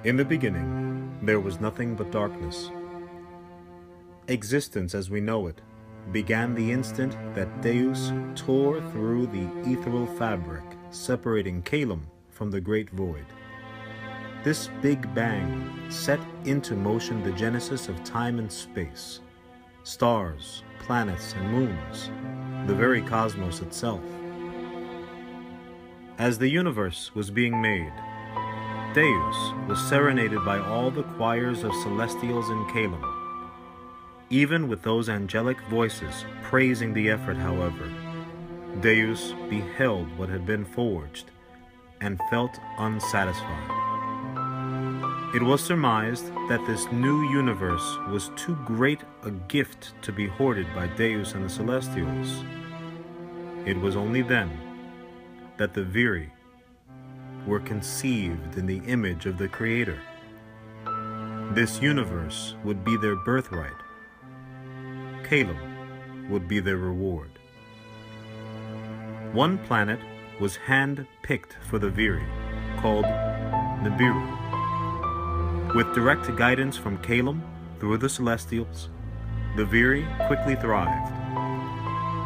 In the beginning, there was nothing but darkness. Existence as we know it began the instant that Deus tore through the ethereal fabric, separating Calum from the great void. This Big Bang set into motion the genesis of time and space, stars, planets, and moons, the very cosmos itself. As the universe was being made, Deus was serenaded by all the choirs of celestials in Calum. Even with those angelic voices praising the effort, however, Deus beheld what had been forged and felt unsatisfied. It was surmised that this new universe was too great a gift to be hoarded by Deus and the Celestials. It was only then that the Viri were conceived in the image of the Creator. This universe would be their birthright. Calum would be their reward. One planet was hand-picked for the Viri, called Nibiru. With direct guidance from Calum through the Celestials, the Viri quickly thrived.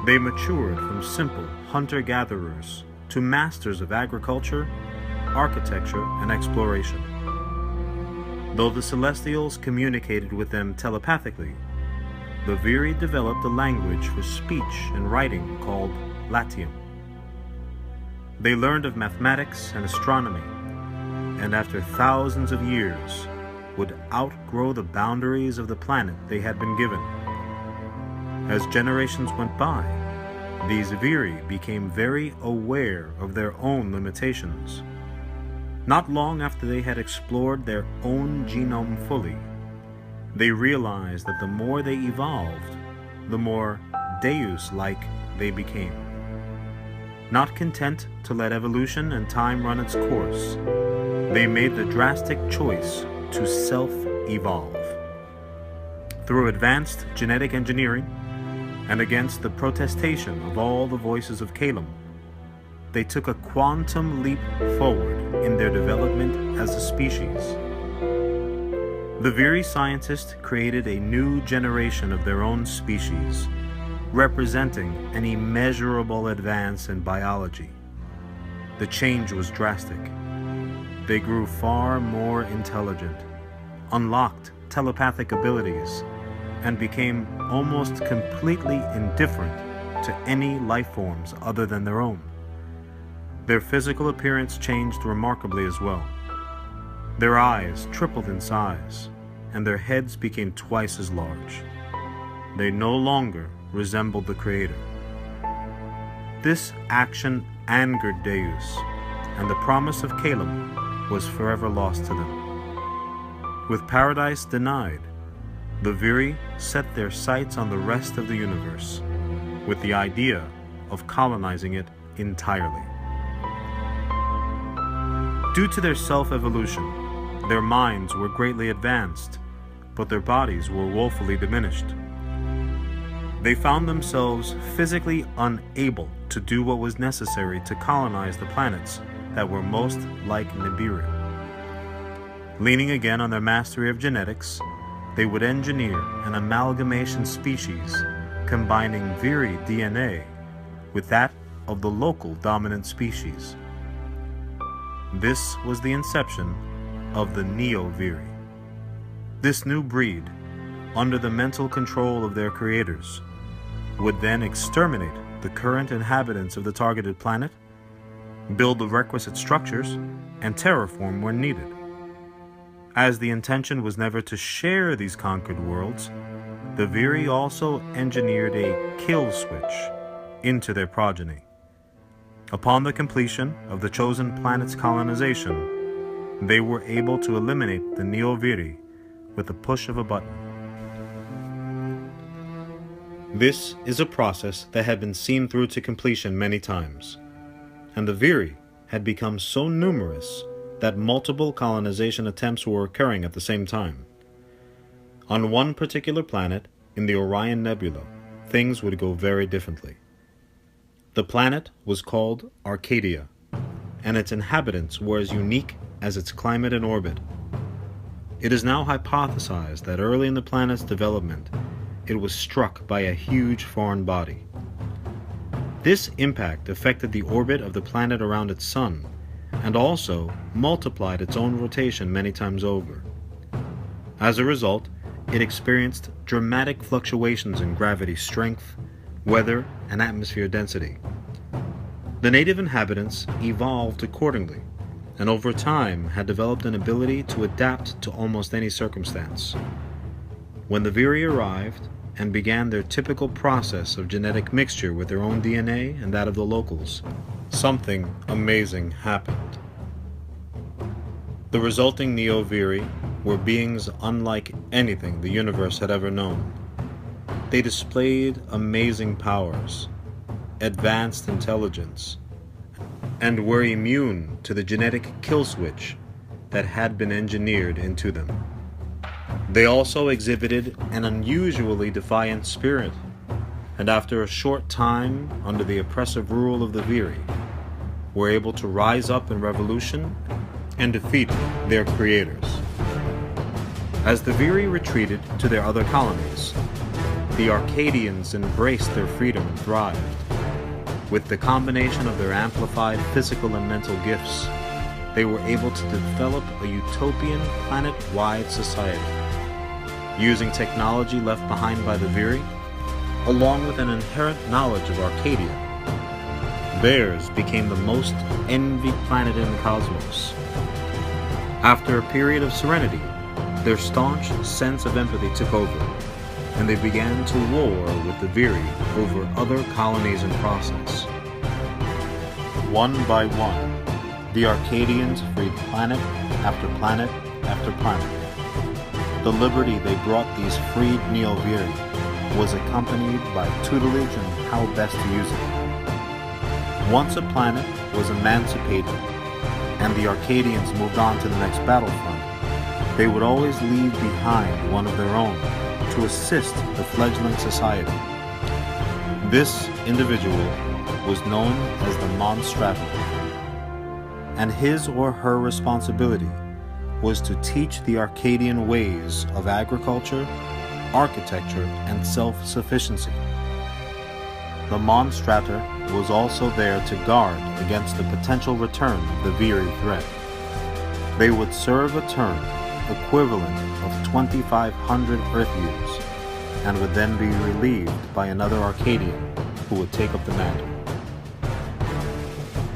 They matured from simple hunter-gatherers to masters of agriculture, architecture, and exploration. Though the Celestials communicated with them telepathically, the Viri developed a language for speech and writing called Latium. They learned of mathematics and astronomy, and after thousands of years would outgrow the boundaries of the planet they had been given. As generations went by, these Viri became very aware of their own limitations. Not long after they had explored their own genome fully, they realized that the more they evolved, the more Deus-like they became. Not content to let evolution and time run its course, they made the drastic choice to self-evolve. Through advanced genetic engineering, and against the protestation of all the voices of Calum, they took a quantum leap forward in their development as a species. The Viri scientists created a new generation of their own species, representing an immeasurable advance in biology. The change was drastic. They grew far more intelligent, unlocked telepathic abilities, and became almost completely indifferent to any life forms other than their own. Their physical appearance changed remarkably as well. Their eyes tripled in size, and their heads became twice as large. They no longer resembled the Creator. This action angered Deus, and the promise of Calum was forever lost to them. With paradise denied, the Viri set their sights on the rest of the universe, with the idea of colonizing it entirely. Due to their self-evolution, their minds were greatly advanced, but their bodies were woefully diminished. They found themselves physically unable to do what was necessary to colonize the planets that were most like Nibiru. Leaning again on their mastery of genetics, they would engineer an amalgamation species combining Viri DNA with that of the local dominant species. This was the inception of the Neo-Viri. This new breed, under the mental control of their creators, would then exterminate the current inhabitants of the targeted planet, build the requisite structures, and terraform when needed. As the intention was never to share these conquered worlds, the Viri also engineered a kill switch into their progeny. Upon the completion of the chosen planet's colonization, they were able to eliminate the Neo-Viri with the push of a button. This is a process that had been seen through to completion many times, and the Viri had become so numerous that multiple colonization attempts were occurring at the same time. On one particular planet, in the Orion Nebula, things would go very differently. The planet was called Arcadia, and its inhabitants were as unique as its climate and orbit. It is now hypothesized that early in the planet's development, it was struck by a huge foreign body. This impact affected the orbit of the planet around its sun, and also multiplied its own rotation many times over. As a result, it experienced dramatic fluctuations in gravity strength, weather, and atmosphere density. The native inhabitants evolved accordingly, and over time had developed an ability to adapt to almost any circumstance. When the Viri arrived and began their typical process of genetic mixture with their own DNA and that of the locals, something amazing happened. The resulting Neo-Viri were beings unlike anything the universe had ever known. They displayed amazing powers, advanced intelligence, and were immune to the genetic kill switch that had been engineered into them. They also exhibited an unusually defiant spirit, and after a short time under the oppressive rule of the Viri, were able to rise up in revolution and defeat their creators. As the Viri retreated to their other colonies, the Arcadians embraced their freedom and thrived. With the combination of their amplified physical and mental gifts, they were able to develop a utopian planet-wide society. Using technology left behind by the Viri, along with an inherent knowledge of Arcadia, theirs became the most envied planet in the cosmos. After a period of serenity, their staunch sense of empathy took over, and they began to war with the Viri over other colonies in process. One by one, the Arcadians freed planet after planet after planet. The liberty they brought these freed Neo-Viri was accompanied by tutelage on how best to use it. Once a planet was emancipated and the Arcadians moved on to the next battlefront, they would always leave behind one of their own to assist the fledgling society. This individual was known as the Monstrator, and his or her responsibility was to teach the Arcadian ways of agriculture, architecture, and self-sufficiency. The Monstrator was also there to guard against the potential return of the Viri threat. They would serve a term equivalent of 2,500 Earth years, and would then be relieved by another Arcadian who would take up the mantle.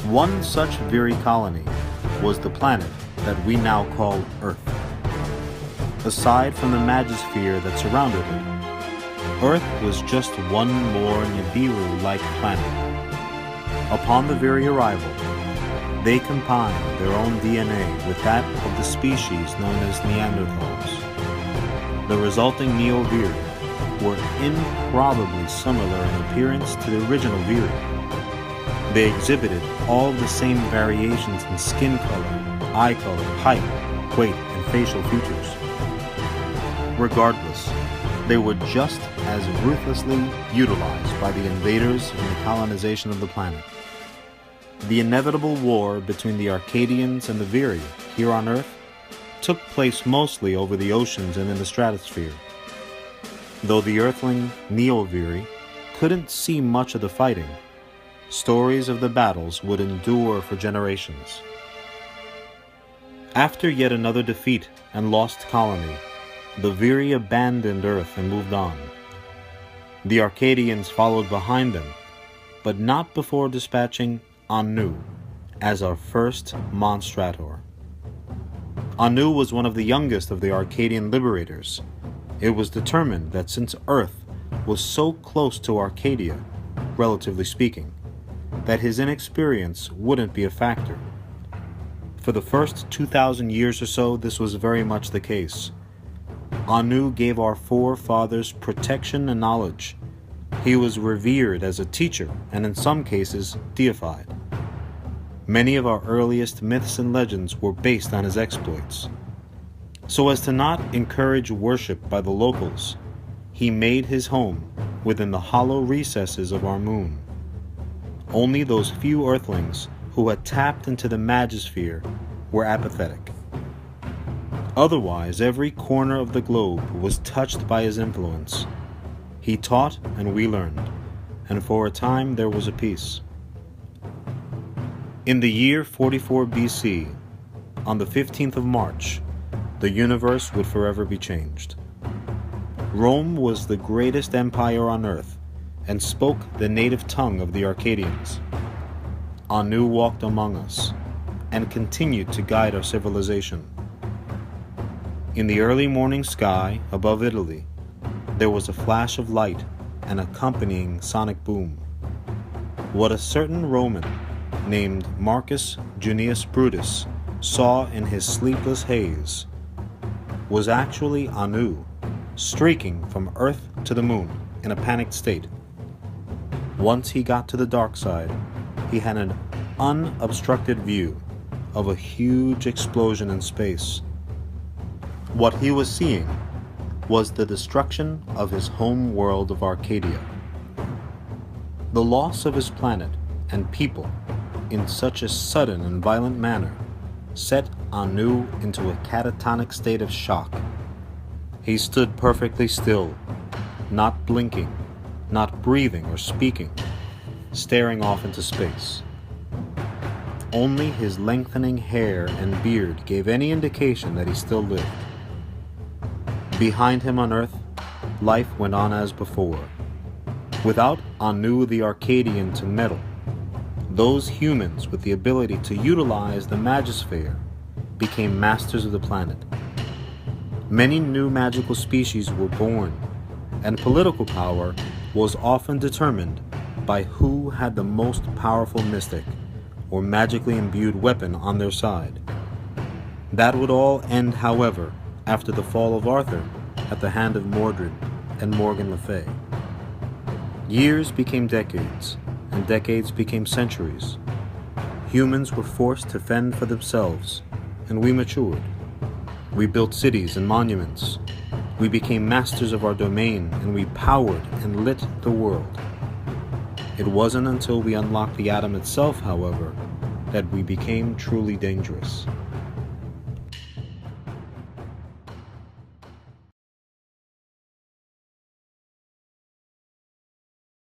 One such Viri colony was the planet that we now call Earth. Aside from the Magosphere that surrounded it, Earth was just one more Nibiru-like planet. Upon the Viri arrival, they combined their own DNA with that of the species known as Neanderthals. The resulting Neo-Viri were improbably similar in appearance to the original Viri. They exhibited all the same variations in skin color, eye color, height, weight, and facial features. Regardless, they were just as ruthlessly utilized by the invaders in the colonization of the planet. The inevitable war between the Arcadians and the Viri here on Earth took place mostly over the oceans and in the stratosphere. Though the Earthling Neo-Viri couldn't see much of the fighting, stories of the battles would endure for generations. After yet another defeat and lost colony, the Viri abandoned Earth and moved on. The Arcadians followed behind them, but not before dispatching Anu as our first Monstrator. Anu was one of the youngest of the Arcadian liberators. It was determined that since Earth was so close to Arcadia, relatively speaking, that his inexperience wouldn't be a factor. For the first 2,000 years or so, this was very much the case. Anu gave our forefathers protection and knowledge. He was revered as a teacher and in some cases deified. Many of our earliest myths and legends were based on his exploits. So as to not encourage worship by the locals, he made his home within the hollow recesses of our moon. Only those few Earthlings who had tapped into the Magosphere were apathetic. Otherwise, every corner of the globe was touched by his influence. He taught and we learned, and for a time there was a peace. In the year 44 BC, on the 15th of March, the universe would forever be changed. Rome was the greatest empire on earth and spoke the native tongue of the Arcadians. Anu walked among us and continued to guide our civilization. In the early morning sky above Italy, there was a flash of light and accompanying sonic boom. What a certain Roman named Marcus Junius Brutus saw in his sleepless haze was actually Anu streaking from Earth to the moon in a panicked state. Once he got to the dark side, he had an unobstructed view of a huge explosion in space. What he was seeing was the destruction of his home world of Arcadia. The loss of his planet and people in such a sudden and violent manner set Anu into a catatonic state of shock. He stood perfectly still, not blinking, not breathing or speaking, staring off into space. Only his lengthening hair and beard gave any indication that he still lived. Behind him on Earth, life went on as before. Without Anu the Arcadian to meddle, those humans with the ability to utilize the Magisphere became masters of the planet. Many new magical species were born, and political power was often determined by who had the most powerful mystic or magically imbued weapon on their side. That would all end, however, after the fall of Arthur at the hand of Mordred and Morgan Le Fay. Years became decades, and decades became centuries. Humans were forced to fend for themselves, and we matured. We built cities and monuments. We became masters of our domain, and we powered and lit the world. It wasn't until we unlocked the atom itself, however, that we became truly dangerous.